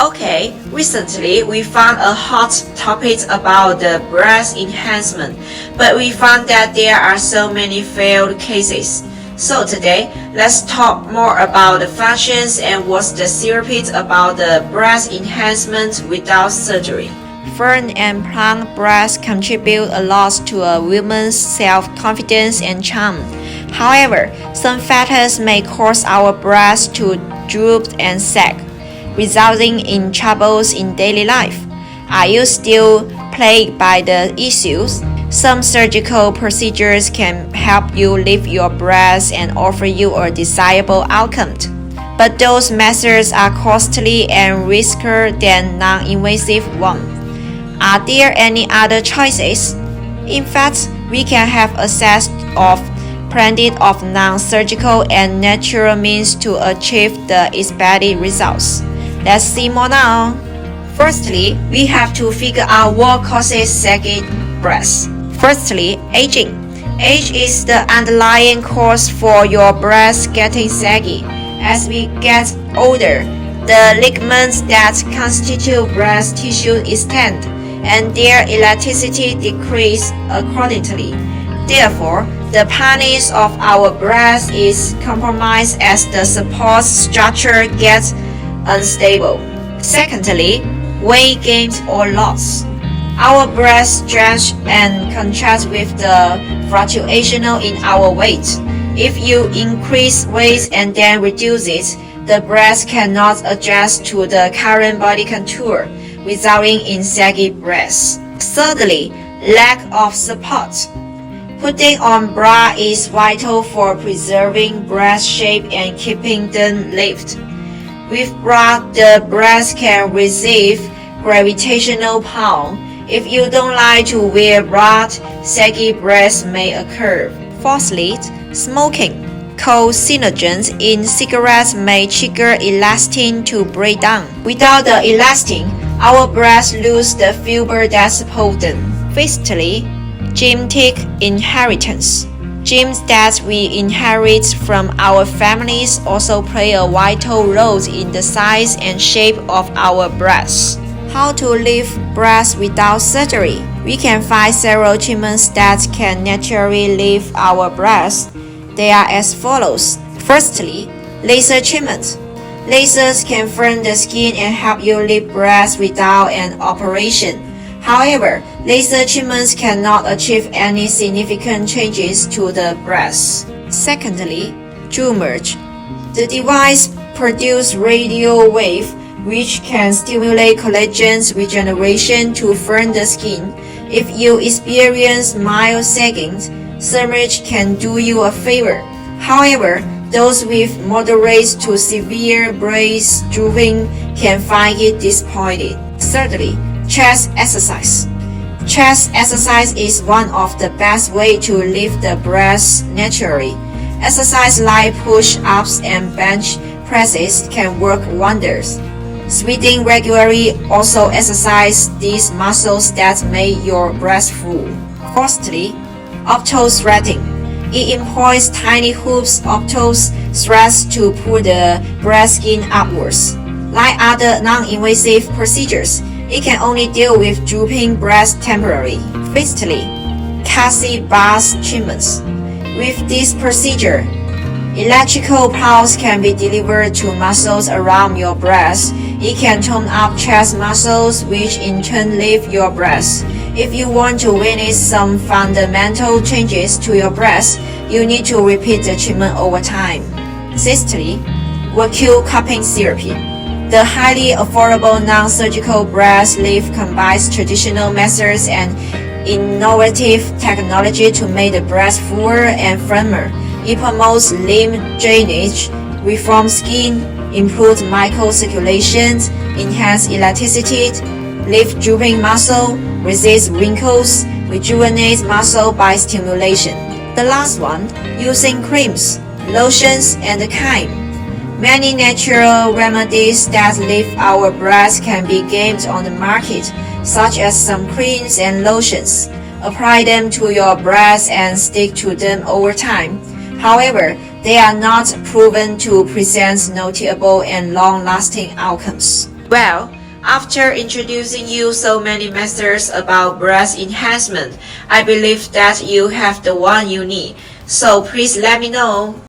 Okay, recently we found a hot topic about the breast enhancement, but we found that there are so many failed cases. So today, let's talk more about the functions and what's the secret about the breast enhancement without surgery. Firm and plump breasts contribute a lot to a woman's self-confidence and charm. However, some factors may cause our breasts to droop and sag, resulting in troubles in daily life. Are you still plagued by the issues? Some surgical procedures can help you lift your breasts and offer you a desirable outcome. But those methods are costly and riskier than non-invasive ones. Are there any other choices? In fact, we can have access of plenty of non-surgical and natural means to achieve the expected results. Let's see more now. Firstly, we have to figure out what causes saggy breasts. Firstly, aging. Age is the underlying cause for your breasts getting saggy. As we get older, the ligaments that constitute breast tissue extend, and their elasticity decreases accordingly. Therefore, the penis of our breast is compromised as the support structure gets unstable. Secondly, weight gain or loss. Our breasts stretch and contract with the fluctuation in our weight. If you increase weight and then reduce it, the breast cannot adjust to the current body contour, resulting in saggy breasts. Thirdly, lack of support. Putting on bra is vital for preserving breast shape and keeping them lifted. With bra, the breast can receive gravitational pull. If you don't like to wear bra, saggy breasts may occur. Fourthly, smoking. Carcinogens in cigarettes may trigger elastin to break down. Without the elastin, our breasts lose the fiber that support them. Fifthly, genetic inheritance. Genes that we inherit from our families also play a vital role in the size and shape of our breasts. How to lift breasts without surgery? We can find several treatments that can naturally lift our breasts. They are as follows. Firstly, laser treatment. Lasers can firm the skin and help you lift breasts without an operation. However, laser treatments cannot achieve any significant changes to the breasts. Secondly, merge. The device produces radio wave which can stimulate collagen regeneration to firm the skin. If you experience mild sagging, submerge can do you a favor. However, those with moderate to severe breast drooping can find it disappointing. Thirdly, chest exercise. Chest exercise is one of the best ways to lift the breast naturally. Exercise like push-ups and bench presses can work wonders. Sweating regularly also exercise these muscles that make your breast full. Fourthly, opto threading. It employs tiny hoops opto threads to pull the breast skin upwards. Like other non-invasive procedures, it can only deal with drooping breasts temporarily. Fifthly, Cassie bus treatments. With this procedure, electrical pulse can be delivered to muscles around your breast. It can tone up chest muscles, which in turn lift your breast. If you want to witness some fundamental changes to your breast, you need to repeat the treatment over time. Sixthly, vacuum cupping therapy. The highly affordable non-surgical breast lift combines traditional methods and innovative technology to make the breast fuller and firmer. It promotes lymph drainage, reforms skin, improves microcirculation, enhances elasticity, lifts drooping muscle, resists wrinkles, rejuvenates muscle by stimulation. The last one, using creams, lotions, and chyme. Many natural remedies that lift our breasts can be gained on the market, such as some creams and lotions. Apply them to your breasts and stick to them over time. However, they are not proven to present notable and long-lasting outcomes. Well, after introducing you so many methods about breast enhancement, I believe that you have the one you need. So please let me know.